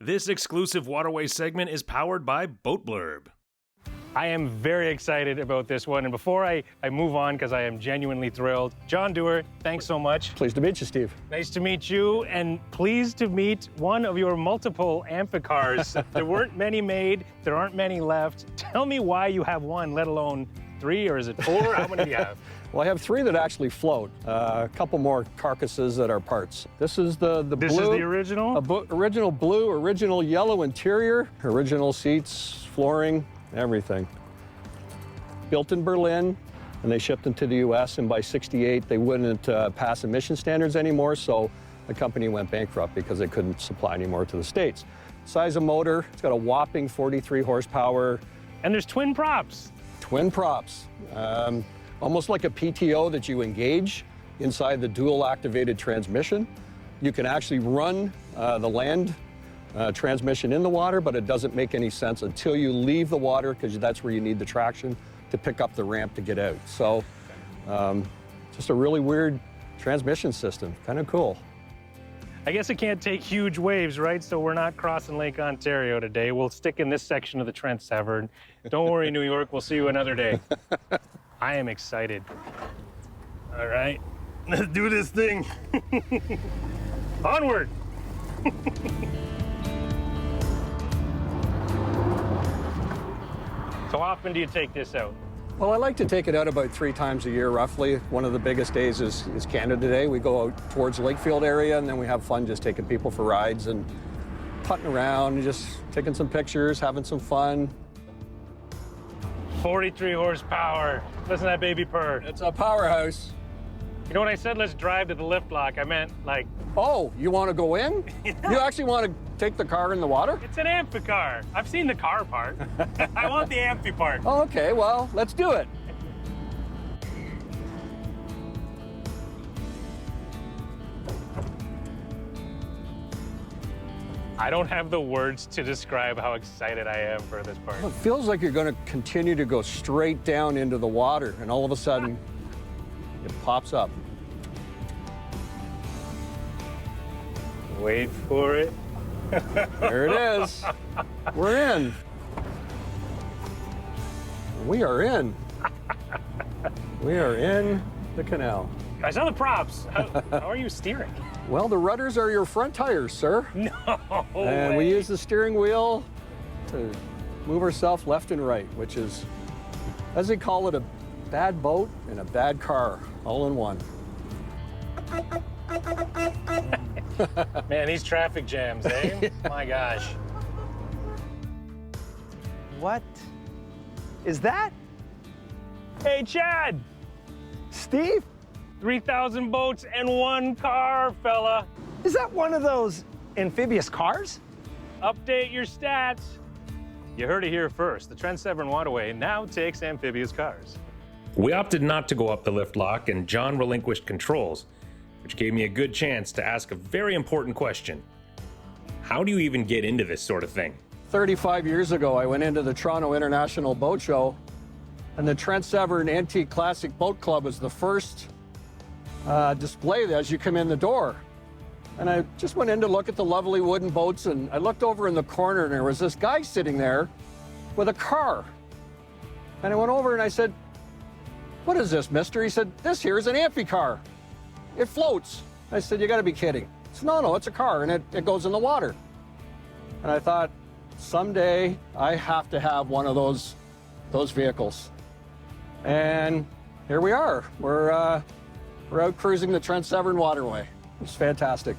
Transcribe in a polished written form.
This exclusive waterway segment is powered by Boat Blurb. I am very excited about this one. And before I move on, because I am genuinely thrilled, John Dewar, thanks so much. Pleased to meet you, Steve. Nice to meet you, and pleased to meet one of your multiple Amphicars. There weren't many made, there aren't many left. Tell me why you have one, let alone 3, or is it 4? How many do you have? Well, I have 3 that actually float. A couple more carcasses that are parts. This is the blue. This is the original? Original blue, original yellow interior, original seats, flooring, everything. Built in Berlin, and they shipped them to the US, and by '68 they wouldn't pass emission standards anymore, so the company went bankrupt because they couldn't supply anymore to the States. Size of motor, it's got a whopping 43 horsepower. And there's twin props. Twin props. Almost like a PTO that you engage inside the dual activated transmission. You can actually run the land transmission in the water, but it doesn't make any sense until you leave the water, because that's where you need the traction to pick up the ramp to get out. So just a really weird transmission system, kind of cool. I guess it can't take huge waves, right? So we're not crossing Lake Ontario today. We'll stick in this section of the Trent-Severn. Don't worry, New York, we'll see you another day. I am excited. All right, let's do this thing. Onward. So how often do you take this out? Well, I like to take it out about 3 times a year, roughly. One of the biggest days is Canada Day. We go out towards Lakefield area, and then we have fun just taking people for rides and putting around, and just taking some pictures, having some fun. 43 horsepower. Listen to that baby purr. It's a powerhouse. You know when I said let's drive to the lift lock, I meant like... Oh, you want to go in? Yeah. You actually want to take the car in the water? It's an Amphicar. I've seen the car part. I want the Amphi part. Oh, okay, well, let's do it. I don't have the words to describe how excited I am for this part. Well, it feels like you're going to continue to go straight down into the water, and all of a sudden, it pops up. Wait for it. There it is. We're in. We are in. We are in the canal. I saw the props. How are you steering? Well, the rudders are your front tires, sir. No And way. we use the steering wheel to move ourselves left and right, which is, as they call it, a bad boat and a bad car, all in one. Man, these traffic jams, eh? My gosh. What is that? Hey, Chad! Steve? 3,000 boats and 1 car, fella. Is that one of those amphibious cars? Update your stats. You heard it here first. The Trent-Severn Waterway now takes amphibious cars. We opted not to go up the lift lock, and John relinquished controls, which gave me a good chance to ask a very important question. How do you even get into this sort of thing? 35 years ago, I went into the Toronto International Boat Show, and the Trent-Severn Antique Classic Boat Club was the first display as you come in the door. And I just went in to look at the lovely wooden boats, and I looked over in the corner, and there was this guy sitting there with a car. And I went over and I said, "What is this, mister?" He said, "This here is an Amphicar. It floats." I said, "You gotta be kidding." He said, "No, it's a car, and it goes in the water." And I thought, someday I have to have one of those vehicles. And here we are. We're out cruising the Trent-Severn Waterway. It's fantastic.